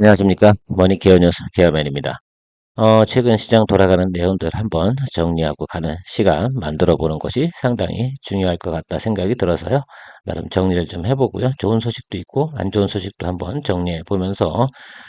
안녕하십니까. 머니케어 뉴스 케어맨입니다. 최근 시장 돌아가는 내용들 한번 정리하고 가는 시간 만들어 보는 것이 상당히 중요할 것 같다 생각이 들어서요. 나름 정리를 좀 해보고요. 좋은 소식도 있고 안 좋은 소식도 한번 정리해 보면서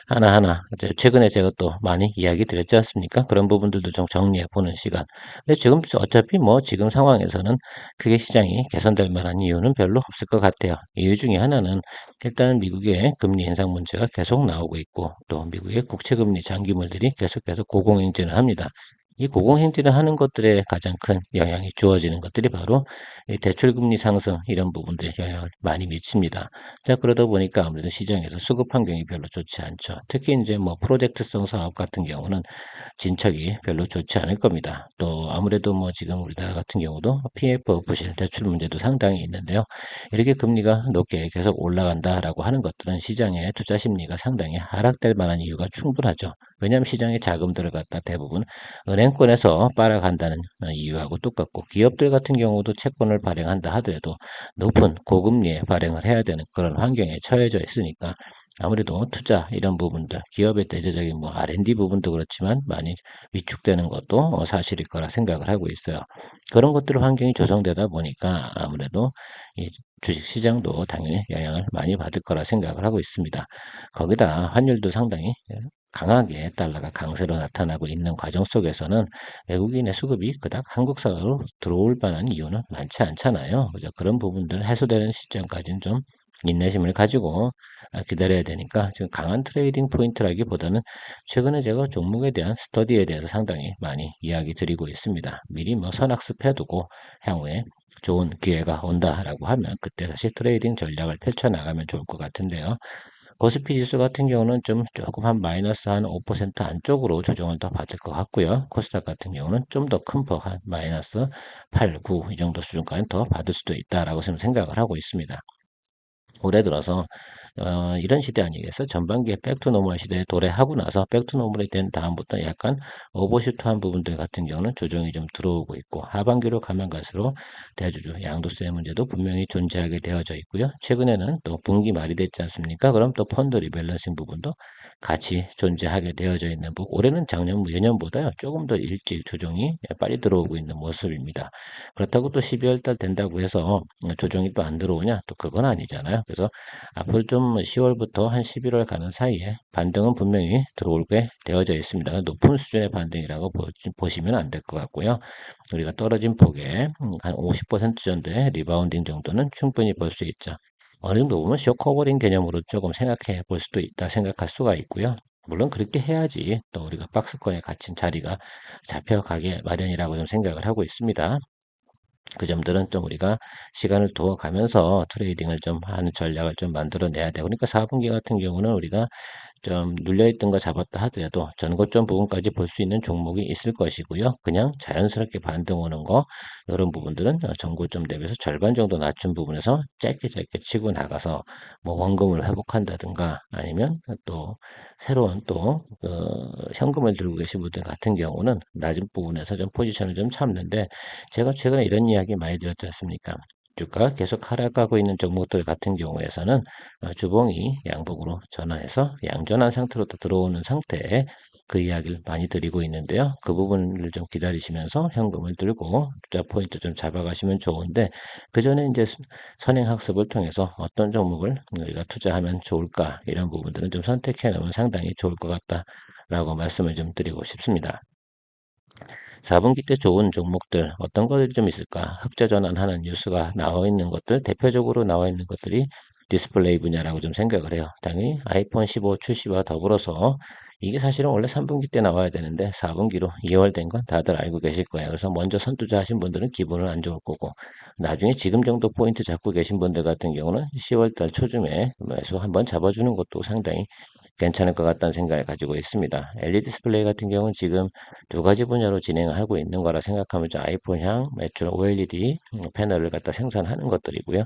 하나하나 이제 최근에 제가 또 많이 이야기 드렸지 않습니까? 그런 부분들도 좀 정리해 보는 시간. 근데 지금 어차피 뭐 지금 상황에서는 크게 시장이 개선될 만한 이유는 별로 없을 것 같아요. 이유 중에 하나는 일단 미국의 금리 인상 문제가 계속 나오고 있고 또 미국의 국채금리 장기물들이 계속해서 고공행진을 합니다. 이 고공행진을 하는 것들에 가장 큰 영향이 주어지는 것들이 바로 이 대출금리 상승 이런 부분들에 영향을 많이 미칩니다. 자, 그러다 보니까 아무래도 시장에서 수급 환경이 별로 좋지 않죠. 특히 이제 뭐 프로젝트성 사업 같은 경우는 진척이 별로 좋지 않을 겁니다. 또 아무래도 뭐 지금 우리나라 같은 경우도 PF 부실 대출 문제도 상당히 있는데요. 이렇게 금리가 높게 계속 올라간다라고 하는 것들은 시장의 투자 심리가 상당히 하락될 만한 이유가 충분하죠. 왜냐하면 시장에 자금들을 갖다 대부분 은행권에서 빨아간다는 이유하고 똑같고 기업들 같은 경우도 채권을 발행한다 하더라도 높은 고금리에 발행을 해야 되는 그런 환경에 처해져 있으니까 아무래도 투자 이런 부분들 기업의 대체적인 뭐 R&D 부분도 그렇지만 많이 위축되는 것도 사실일 거라 생각을 하고 있어요. 그런 것들 환경이 조성되다 보니까 아무래도 이 주식 시장도 당연히 영향을 많이 받을 거라 생각을 하고 있습니다. 거기다 환율도 상당히 강하게 달러가 강세로 나타나고 있는 과정 속에서는 외국인의 수급이 그닥 한국 사회로 들어올 만한 이유는 많지 않잖아요. 그죠? 그런 부분들 해소되는 시점까지는 좀 인내심을 가지고 기다려야 되니까 지금 강한 트레이딩 포인트라기보다는 최근에 제가 종목에 대한 스터디에 대해서 상당히 많이 이야기 드리고 있습니다. 미리 뭐 선악습 해두고 향후에 좋은 기회가 온다라고 하면 그때 다시 트레이딩 전략을 펼쳐나가면 좋을 것 같은데요. 코스피 지수 같은 경우는 좀 조금 한 마이너스 한 5% 안쪽으로 조정을 더 받을 것 같고요. 코스닥 같은 경우는 좀 더 큰 폭 한 마이너스 8, 9 이 정도 수준까지 더 받을 수도 있다라고 지금 생각을 하고 있습니다. 올해 들어서 이런 시대 아니겠어? 전반기에 백투노멀 시대에 도래하고 나서 백투노멀이 된 다음부터 약간 오버슈트한 부분들 같은 경우는 조정이 좀 들어오고 있고 하반기로 가면 갈수록 대주주 양도세 문제도 분명히 존재하게 되어져 있고요. 최근에는 또 분기 말이 됐지 않습니까? 그럼 또 펀드 리밸런싱 부분도 같이 존재하게 되어져 있는 부분. 올해는 작년, 예년보다요. 조금 더 일찍 조정이 빨리 들어오고 있는 모습입니다. 그렇다고 또 12월 달 된다고 해서 조정이 또 안 들어오냐? 또 그건 아니잖아요. 그래서 앞으로 좀 10월부터 한 11월 가는 사이에 반등은 분명히 들어오게 되어져 있습니다. 높은 수준의 반등이라고 보시면 안 될 것 같고요. 우리가 떨어진 폭에 한 50% 정도의 리바운딩 정도는 충분히 볼 수 있죠. 어느 정도 보면 쇼커버링 개념으로 조금 생각해 볼 수도 있다 생각할 수가 있고요. 물론 그렇게 해야지 또 우리가 박스권에 갇힌 자리가 잡혀가게 마련이라고 좀 생각을 하고 있습니다. 그 점들은 좀 우리가 시간을 두어 가면서 트레이딩을 좀 하는 전략을 좀 만들어내야 돼요. 그러니까 4분기 같은 경우는 우리가 좀 눌려있던 거 잡았다 하더라도 전고점 부분까지 볼 수 있는 종목이 있을 것이고요. 그냥 자연스럽게 반등 오는 거 이런 부분들은 전고점 대비해서 절반 정도 낮춘 부분에서 짧게 짧게 치고 나가서 뭐 원금을 회복한다든가 아니면 또 새로운 또 현금을 들고 계신 분들 같은 경우는 낮은 부분에서 좀 포지션을 좀 참는데 제가 최근에 이런 이야기 많이 드렸지 않습니까? 주가가 계속 하락하고 있는 종목들 같은 경우에서는 주봉이 양봉으로 전환해서 양전환 상태로 또 들어오는 상태에 그 이야기를 많이 드리고 있는데요. 그 부분을 좀 기다리시면서 현금을 들고 투자 포인트 좀 잡아가시면 좋은데 그 전에 이제 선행학습을 통해서 어떤 종목을 우리가 투자하면 좋을까 이런 부분들은 좀 선택해 놓으면 상당히 좋을 것 같다라고 말씀을 좀 드리고 싶습니다. 4분기 때 좋은 종목들 어떤 것들이 좀 있을까? 흑자 전환하는 뉴스가 나와 있는 것들, 대표적으로 나와 있는 것들이 디스플레이 분야라고 좀 생각을 해요. 당연히 아이폰 15 출시와 더불어서 이게 사실은 원래 3분기 때 나와야 되는데 4분기로 2월 된 건 다들 알고 계실 거예요. 그래서 먼저 선투자 하신 분들은 기분은 안 좋을 거고 나중에 지금 정도 포인트 잡고 계신 분들 같은 경우는 10월 달 초쯤에 매수 한번 잡아주는 것도 상당히 괜찮을 것 같다는 생각을 가지고 있습니다. LED 디스플레이 같은 경우는 지금 두 가지 분야로 진행을 하고 있는 거라 생각하면 이제 아이폰향 매출 OLED 패널을 갖다 생산하는 것들이고요.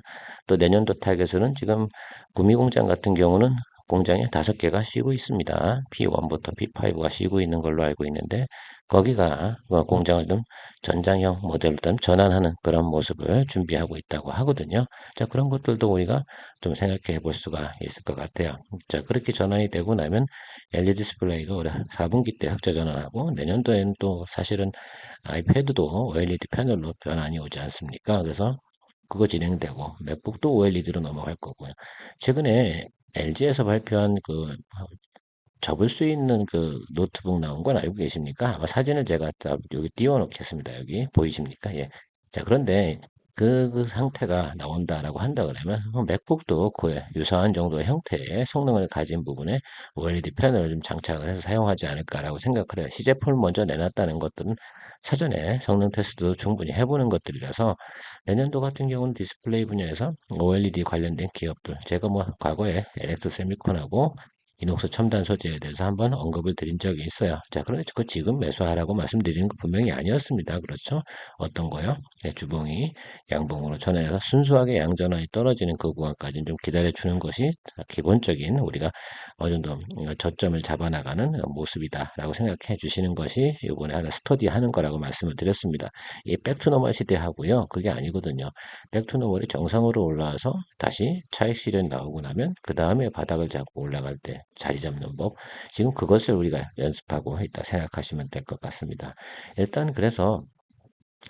또 내년도 타겟은 지금 구미 공장 같은 경우는 공장에 5개가 쉬고 있습니다. P1부터 P5가 쉬고 있는 걸로 알고 있는데 거기가 공장을 좀 전장형 모델로 좀 전환하는 그런 모습을 준비하고 있다고 하거든요. 자, 그런 것들도 우리가 좀 생각해 볼 수가 있을 것 같아요. 자, 그렇게 전환이 되고 나면 LED 디스플레이가 올해 4분기 때 흑자 전환하고 내년도에는 또 사실은 아이패드도 OLED 패널로 변환이 오지 않습니까? 그래서 그거 진행되고 맥북도 OLED로 넘어갈 거고요. 최근에 LG에서 발표한 그 접을 수 있는 그 노트북 나온 건 알고 계십니까? 아마 사진을 제가 여기 띄워 놓겠습니다. 여기 보이십니까? 예. 자, 그런데 그 상태가 나온다라고 한다 그러면 맥북도 그에 유사한 정도의 형태의 성능을 가진 부분에 OLED 패널을 좀 장착을 해서 사용하지 않을까라고 생각을 해요. 시제품을 먼저 내놨다는 것들은 사전에 성능 테스트도 충분히 해보는 것들이라서 내년도 같은 경우는 디스플레이 분야에서 OLED 관련된 기업들, 제가 뭐 과거에 LX 세미콘하고 이녹스 첨단 소재에 대해서 한번 언급을 드린 적이 있어요. 자, 그런데 그 지금 매수하라고 말씀드리는 거 분명히 아니었습니다. 그렇죠? 어떤 거요? 네, 주봉이 양봉으로 전환해서 순수하게 양전환이 떨어지는 그 구간까지는 좀 기다려주는 것이 기본적인 우리가 어느 정도 저점을 잡아나가는 모습이다라고 생각해 주시는 것이 이번에 하나 스터디하는 거라고 말씀을 드렸습니다. 이 백투노멀 시대하고요. 그게 아니거든요. 백투노멀이 정상으로 올라와서 다시 차익 실현 나오고 나면 그 다음에 바닥을 잡고 올라갈 때 자리 잡는 법. 지금 그것을 우리가 연습하고 있다 생각하시면 될 것 같습니다. 일단 그래서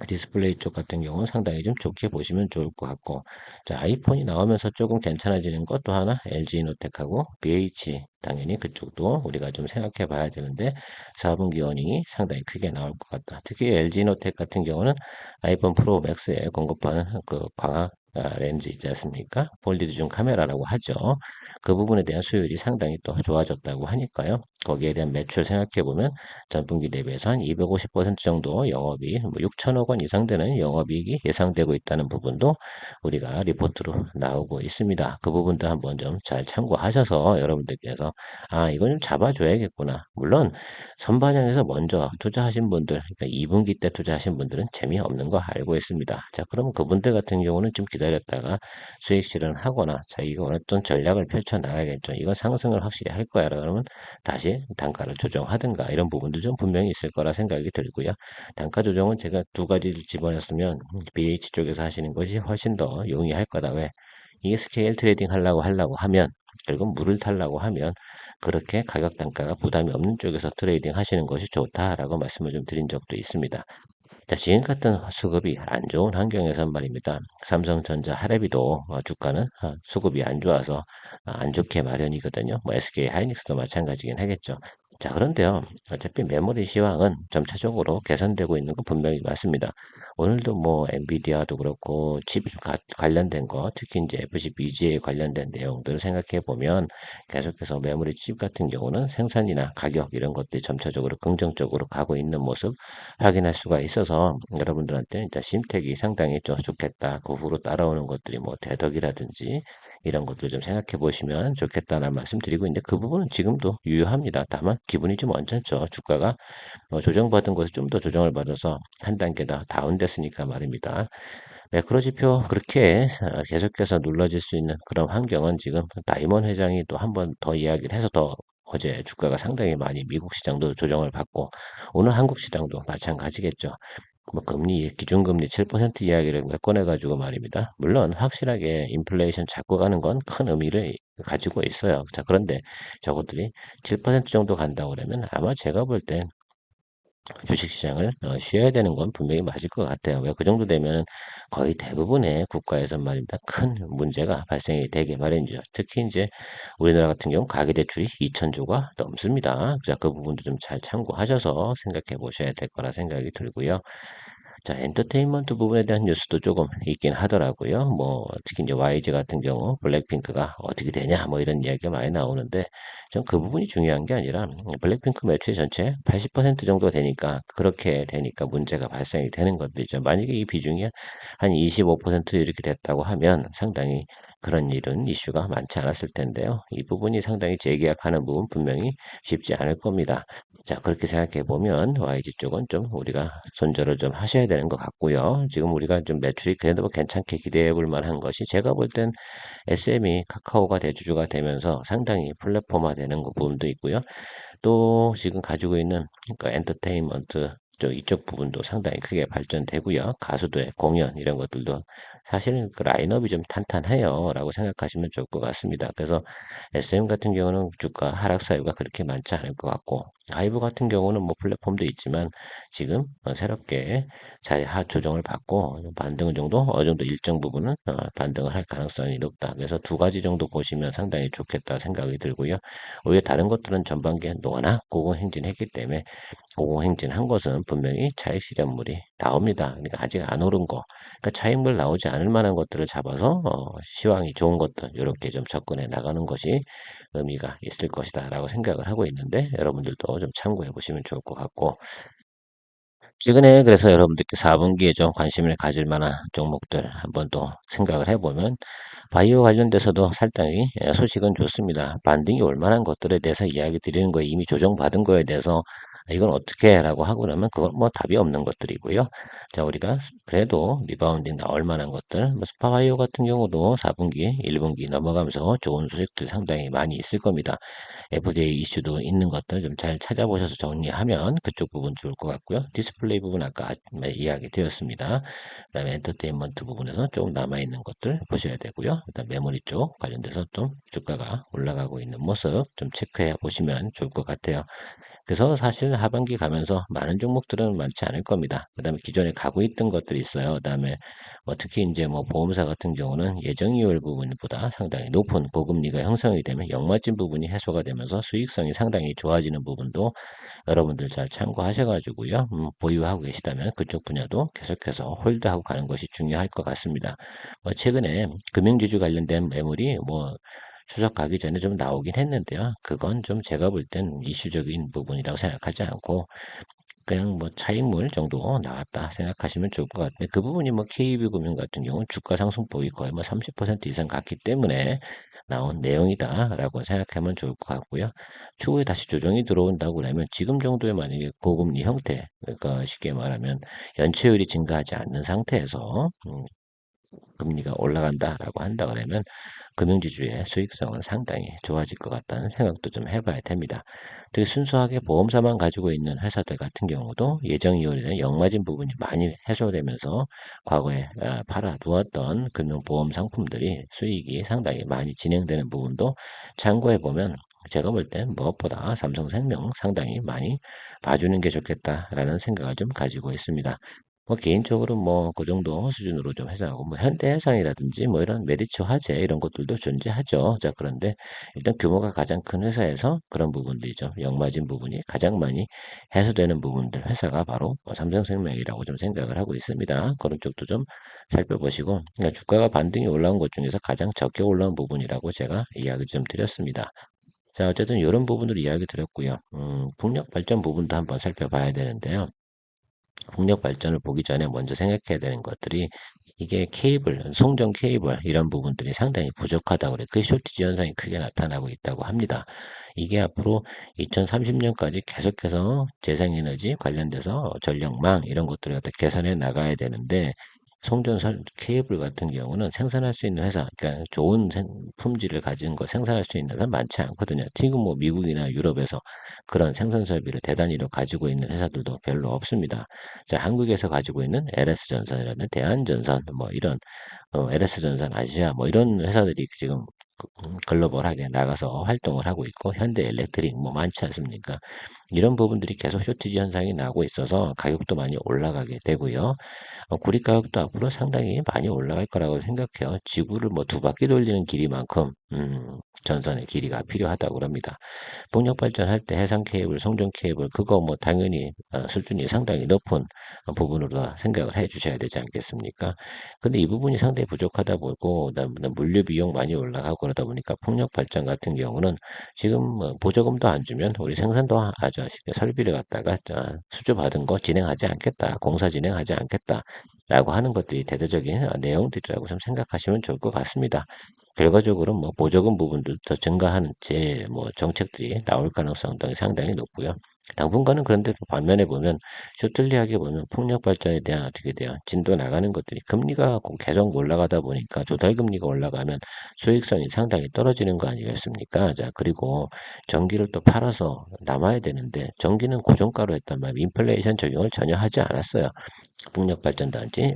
디스플레이 쪽 같은 경우는 상당히 좀 좋게 보시면 좋을 것 같고, 자, 아이폰이 나오면서 조금 괜찮아지는 것도 하나, LG 이노텍하고 BH, 당연히 그쪽도 우리가 좀 생각해 봐야 되는데, 4분기 어닝이 상당히 크게 나올 것 같다. 특히 LG 이노텍 같은 경우는 아이폰 프로 맥스에 공급하는 그 광학 렌즈 있지 않습니까? 폴리드 중 카메라라고 하죠. 그 부분에 대한 수율이 상당히 또 좋아졌다고 하니까요. 거기에 대한 매출 생각해 보면 전분기 대비해서 한 250% 정도 영업이익, 뭐 6천억 원 이상 되는 영업이익이 예상되고 있다는 부분도 우리가 리포트로 나오고 있습니다. 그 부분도 한번 좀 잘 참고하셔서 여러분들께서 이건 좀 잡아줘야겠구나. 물론 선반영에서 먼저 투자하신 분들, 그러니까 2분기 때 투자하신 분들은 재미없는 거 알고 있습니다. 자, 그럼 그분들 같은 경우는 좀 기다렸다가 수익 실현하거나, 자, 이거 어떤 전략을 펼쳐 나가야겠죠. 이건 상승을 확실히 할 거야. 그러면 다시 단가를 조정하든가 이런 부분도 좀 분명히 있을 거라 생각이 들고요. 단가 조정은 제가 두 가지를 집어넣었으면 BH 쪽에서 하시는 것이 훨씬 더 용이할 거다. 왜? 이게 스케일 트레이딩 하려고 하면 결국 물을 타려고 하면 그렇게 가격 단가가 부담이 없는 쪽에서 트레이딩 하시는 것이 좋다라고 말씀을 좀 드린 적도 있습니다. 자, 지금 같은 수급이 안 좋은 환경에서 말입니다. 삼성전자 하래비도 주가는 수급이 안 좋아서 안 좋게 마련이거든요. 뭐 SK 하이닉스도 마찬가지긴 하겠죠. 자, 그런데요. 어차피 메모리 시황은 점차적으로 개선되고 있는 거 분명히 맞습니다. 오늘도 뭐 엔비디아도 그렇고 칩 관련된 거, 특히 이제 FCBGA 관련된 내용들을 생각해 보면 계속해서 메모리 칩 같은 경우는 생산이나 가격 이런 것들이 점차적으로 긍정적으로 가고 있는 모습 확인할 수가 있어서 여러분들한테 일단 심택이 상당히 좀 좋겠다. 그 후로 따라오는 것들이 뭐 대덕이라든지 이런 것들 좀 생각해 보시면 좋겠다는 말씀 드리고 있는데 그 부분은 지금도 유효합니다. 다만 기분이 좀 언짢죠. 주가가 조정받은 것을 좀 더 조정을 받아서 한 단계 더 다운됐으니까 말입니다. 매크로 지표 그렇게 계속해서 눌러질 수 있는 그런 환경은 지금 다이먼 회장이 또 한 번 더 이야기를 해서 더 어제 주가가 상당히 많이 미국 시장도 조정을 받고 오늘 한국 시장도 마찬가지겠죠. 뭐 금리 기준금리 7% 이야기를 꺼내가지고 말입니다. 물론 확실하게 인플레이션 잡고 가는 건 큰 의미를 가지고 있어요. 자, 그런데 저것들이 7% 정도 간다고 그러면 아마 제가 볼땐 주식시장을 쉬어야 되는 건 분명히 맞을 것 같아요. 왜 그 정도 되면 거의 대부분의 국가에서 말입니다. 큰 문제가 발생이 되게 마련이죠. 특히 이제 우리나라 같은 경우 가계대출이 2천조가 넘습니다. 자, 그 부분도 좀 잘 참고하셔서 생각해 보셔야 될 거라 생각이 들고요. 자, 엔터테인먼트 부분에 대한 뉴스도 조금 있긴 하더라고요. 뭐, 특히 이제 YG 같은 경우 블랙핑크가 어떻게 되냐, 뭐 이런 이야기가 많이 나오는데, 전 그 부분이 중요한 게 아니라, 블랙핑크 매출 전체 80% 정도 되니까, 그렇게 되니까 문제가 발생이 되는 것들이죠. 만약에 이 비중이 한 25% 이렇게 됐다고 하면 상당히 그런 일은 이슈가 많지 않았을 텐데요. 이 부분이 상당히 재계약하는 부분 분명히 쉽지 않을 겁니다. 자, 그렇게 생각해 보면 YG 쪽은 좀 우리가 손절을 좀 하셔야 되는 것 같고요. 지금 우리가 좀 매출이 그래도 괜찮게 기대해 볼 만한 것이 제가 볼 땐 SM이 카카오가 대주주가 되면서 상당히 플랫폼화 되는 부분도 있고요. 또 지금 가지고 있는 그러니까 엔터테인먼트 이쪽 부분도 상당히 크게 발전되고요. 가수들의 공연 이런 것들도 사실은 그 라인업이 좀 탄탄해요. 라고 생각하시면 좋을 것 같습니다. 그래서 SM 같은 경우는 주가 하락 사유가 그렇게 많지 않을 것 같고 하이브 같은 경우는 뭐 플랫폼도 있지만 지금 새롭게 자리 하 조정을 받고 반등 정도 어느 정도 일정 부분은 반등을 할 가능성이 높다. 그래서 두 가지 정도 보시면 상당히 좋겠다 생각이 들고요. 오히려 다른 것들은 전반기에 워낙 고공행진했기 때문에 고공행진한 것은 분명히 차익 실현물이 나옵니다. 그러니까 아직 안 오른 거, 그러니까 차익물 나오지 않을 만한 것들을 잡아서 시황이 좋은 것들 이렇게 좀 접근해 나가는 것이 의미가 있을 것이다라고 생각을 하고 있는데 여러분들도 좀 참고해 보시면 좋을 것 같고 최근에 그래서 여러분들께 4분기에 좀 관심을 가질 만한 종목들 한번 또 생각을 해보면 바이오 관련돼서도 상당히 소식은 좋습니다. 반등이 올 만한 것들에 대해서 이야기 드리는 거에 이미 조정받은 거에 대해서 이건 어떻게 라고 하고 나면 그건 뭐 답이 없는 것들이고요. 자, 우리가 그래도 리바운딩 나올 만한 것들, 뭐 스파바이오 같은 경우도 4분기, 1분기 넘어가면서 좋은 소식들 상당히 많이 있을 겁니다. FDA 이슈도 있는 것들 좀 잘 찾아보셔서 정리하면 그쪽 부분 좋을 것 같고요. 디스플레이 부분 아까 이야기 드렸습니다. 그다음에 엔터테인먼트 부분에서 조금 남아있는 것들 보셔야 되고요. 그다음 메모리 쪽 관련돼서 좀 주가가 올라가고 있는 모습 좀 체크해 보시면 좋을 것 같아요. 그래서 사실 하반기 가면서 많은 종목들은 많지 않을 겁니다. 그 다음에 기존에 가고 있던 것들이 있어요. 그 다음에 뭐 특히 이제 뭐 보험사 같은 경우는 예정이율 부분보다 상당히 높은 고금리가 형성이 되면 역마진 부분이 해소가 되면서 수익성이 상당히 좋아지는 부분도 여러분들 잘 참고하셔가지고요. 보유하고 계시다면 그쪽 분야도 계속해서 홀드하고 가는 것이 중요할 것 같습니다. 뭐 최근에 금융지주 관련된 매물이 뭐 추석 가기 전에 좀 나오긴 했는데요. 그건 좀 제가 볼 땐 이슈적인 부분이라고 생각하지 않고 그냥 뭐 차익물 정도 나왔다 생각하시면 좋을 것 같은데 그 부분이 뭐 KB금융 같은 경우는 주가 상승폭이 거의 뭐 30% 이상 갔기 때문에 나온 내용이다라고 생각하면 좋을 것 같고요. 추후에 다시 조정이 들어온다고 그러면 지금 정도의 만약에 고금리 형태, 그러니까 쉽게 말하면 연체율이 증가하지 않는 상태에서 금리가 올라간다라고 한다 그러면 금융지주의 수익성은 상당히 좋아질 것 같다는 생각도 좀 해봐야 됩니다. 되게 순수하게 보험사만 가지고 있는 회사들 같은 경우도 예정이율이나 역마진 부분이 많이 해소되면서 과거에 팔아두었던 금융보험 상품들이 수익이 상당히 많이 진행되는 부분도 참고해보면 제가 볼 땐 무엇보다 삼성생명 상당히 많이 봐주는 게 좋겠다라는 생각을 좀 가지고 있습니다. 뭐 개인적으로 뭐 그 정도 수준으로 좀 해상하고 뭐 현대해상이라든지 뭐 이런 메리츠 화재 이런 것들도 존재하죠. 자, 그런데 일단 규모가 가장 큰 회사에서 그런 부분들이죠. 역마진 부분이 가장 많이 해소되는 부분들 회사가 바로 삼성생명이라고 좀 생각을 하고 있습니다. 그런 쪽도 좀 살펴보시고 그러니까 주가가 반등이 올라온 것 중에서 가장 적게 올라온 부분이라고 제가 이야기 좀 드렸습니다. 자, 어쨌든 이런 부분으로 이야기 드렸고요. 풍력 발전 부분도 한번 살펴봐야 되는데요. 풍력 발전을 보기 전에 먼저 생각해야 되는 것들이 이게 케이블, 송전 케이블 이런 부분들이 상당히 부족하다고 그래. 그 쇼티지 현상이 크게 나타나고 있다고 합니다. 이게 앞으로 2030년까지 계속해서 재생에너지 관련돼서 전력망 이런 것들을 갖다 개선해 나가야 되는데 송전선 케이블 같은 경우는 생산할 수 있는 회사, 그러니까 좋은 품질을 가진 거 생산할 수 있는 회사 많지 않거든요. 지금 뭐 미국이나 유럽에서 그런 생산 설비를 대단히로 가지고 있는 회사들도 별로 없습니다. 자, 한국에서 가지고 있는 LS전선이라든 대한전선 뭐 이런 LS전선 아시아 뭐 이런 회사들이 지금 글로벌하게 나가서 활동을 하고 있고 현대엘렉트릭 뭐 많지 않습니까? 이런 부분들이 계속 쇼티지 현상이 나고 있어서 가격도 많이 올라가게 되고요. 구리 가격도 앞으로 상당히 많이 올라갈 거라고 생각해요. 지구를 뭐 두 바퀴 돌리는 길이만큼 전선의 길이가 필요하다고 합니다. 풍력 발전할 때 해상 케이블, 송전 케이블 그거 뭐 당연히 수준이 상당히 높은 부분으로 생각을 해 주셔야 되지 않겠습니까? 근데 이 부분이 상당히 부족하다 보고 그다음에 물류 비용 많이 올라가고 그러다 보니까 풍력 발전 같은 경우는 지금 뭐 보조금도 안 주면 우리 생산도 아주 아쉽게 설비를 갖다가 수주 받은 거 진행하지 않겠다, 공사 진행하지 않겠다. 라고 하는 것들이 대대적인 내용들이라고 좀 생각하시면 좋을 것 같습니다. 결과적으로 뭐 보조금 부분도 더 증가하는 뭐 정책들이 나올 가능성도 상당히 높고요. 당분간은 그런데 또 반면에 보면 쇼틀리하게 보면 풍력 발전에 대한 어떻게 돼요? 진도 나가는 것들이 금리가 계속 올라가다 보니까 조달 금리가 올라가면 수익성이 상당히 떨어지는 거 아니겠습니까? 자, 그리고 전기를 또 팔아서 남아야 되는데 전기는 고정가로 했단 말이에요. 인플레이션 적용을 전혀 하지 않았어요. 풍력발전단지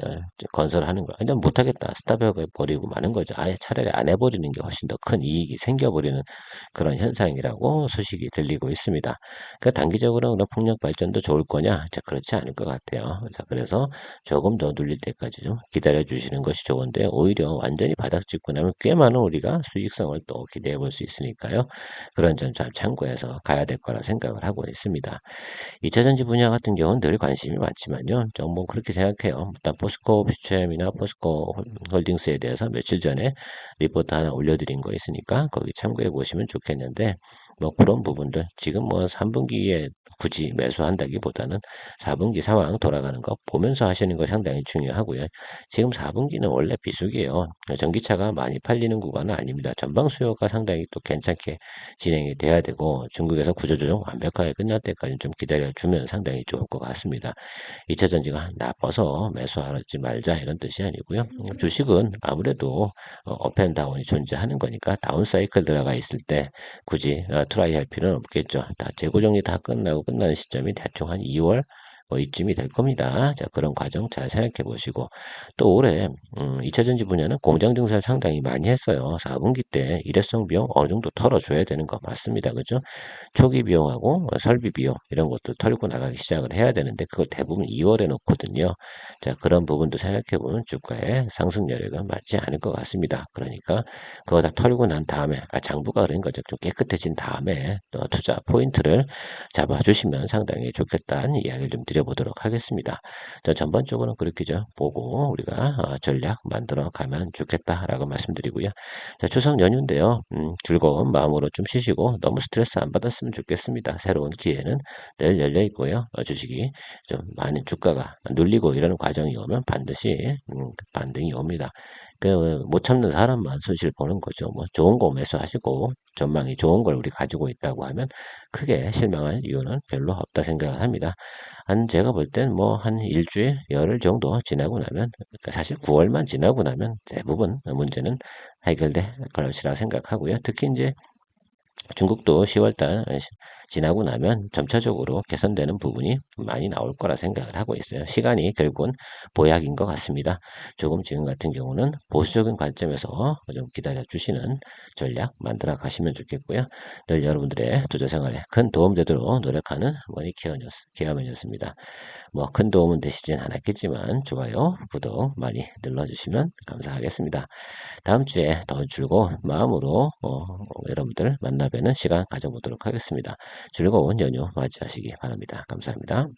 건설하는 거. 근데 못하겠다. 스탑해 버리고 마는 거죠. 아예 차라리 안 해버리는 게 훨씬 더 큰 이익이 생겨버리는 그런 현상이라고 소식이 들리고 있습니다. 그러니까 단기적으로 풍력발전도 좋을 거냐? 자, 그렇지 않을 것 같아요. 자, 그래서 조금 더 눌릴 때까지 좀 기다려 주시는 것이 좋은데 오히려 완전히 바닥 찍고 나면 꽤 많은 우리가 수익성을 또 기대해 볼 수 있으니까요. 그런 점 잘 참고해서 가야 될 거라 생각을 하고 있습니다. 2차 전지 분야 같은 경우는 늘 관심이 많지만요. 뭐 그렇게 생각해요. 일단 포스코 퓨처엠이나 포스코 홀딩스에 대해서 며칠 전에 리포트 하나 올려드린 거 있으니까 거기 참고해 보시면 좋겠는데 뭐 그런 부분들 지금 뭐 3분기에 굳이 매수한다기보다는 4분기 상황 돌아가는 거 보면서 하시는 거 상당히 중요하고요. 지금 4분기는 원래 비수기예요. 전기차가 많이 팔리는 구간은 아닙니다. 전방 수요가 상당히 또 괜찮게 진행이 돼야 되고 중국에서 구조조정 완벽하게 끝날 때까지 좀 기다려주면 상당히 좋을 것 같습니다. 2차 전지가 나빠서 매수하지 말자 이런 뜻이 아니고요. 주식은 아무래도 업앤다운이 존재하는 거니까 다운 사이클 들어가 있을 때 굳이 트라이 할 필요는 없겠죠. 다 재고 정리 다 끝나고 끝나는 시점이 대충 한 2월 뭐 이쯤이 될 겁니다. 자, 그런 과정 잘 생각해 보시고 또 올해 2차 전지 분야는 공장 증설 상당히 많이 했어요. 4분기 때 일회성 비용 어느 정도 털어줘야 되는 거 맞습니다. 그죠? 초기 비용하고 설비 비용 이런 것도 털고 나가기 시작을 해야 되는데 그걸 대부분 2월에 놓거든요. 자, 그런 부분도 생각해 보면 주가의 상승 여력은 맞지 않을 것 같습니다. 그러니까 그거 다 털고 난 다음에 장부가 그런 거죠. 좀 깨끗해진 다음에 또 투자 포인트를 잡아주시면 상당히 좋겠다는 이야기를 좀 드려보도록 하겠습니다. 자, 전반적으로는 그렇게 좀 보고 우리가 전략 만들어 가면 좋겠다라고 말씀드리고요. 자, 추석 연휴인데요. 즐거운 마음으로 좀 쉬시고 너무 스트레스 안 받았으면 좋겠습니다. 새로운 기회는 늘 열려 있고요. 주식이 좀 많은 주가가 눌리고 이러는 과정이 오면 반드시 반등이 옵니다. 못 참는 사람만 손실 보는 거죠. 뭐 좋은 거 매수하시고 전망이 좋은 걸 우리 가지고 있다고 하면 크게 실망할 이유는 별로 없다 생각을 합니다. 제가 볼 땐 뭐 한 일주일, 열흘 정도 지나고 나면, 그러니까 사실 9월만 지나고 나면 대부분 문제는 해결될 것이라 생각하고요. 특히 이제 중국도 10월달 지나고 나면 점차적으로 개선되는 부분이 많이 나올 거라 생각을 하고 있어요. 시간이 결국은 보약인 것 같습니다. 조금 지금 같은 경우는 보수적인 관점에서 좀 기다려 주시는 전략 만들어 가시면 좋겠고요. 늘 여러분들의 투자 생활에 큰 도움 되도록 노력하는 머니케어맨이었습니다. 뭐 큰 도움은 되시진 않았겠지만 좋아요, 구독 많이 눌러주시면 감사하겠습니다. 다음 주에 더 즐거운 마음으로 여러분들 만나 뵈는 시간 가져보도록 하겠습니다. 즐거운 연휴 맞이하시기 바랍니다. 감사합니다.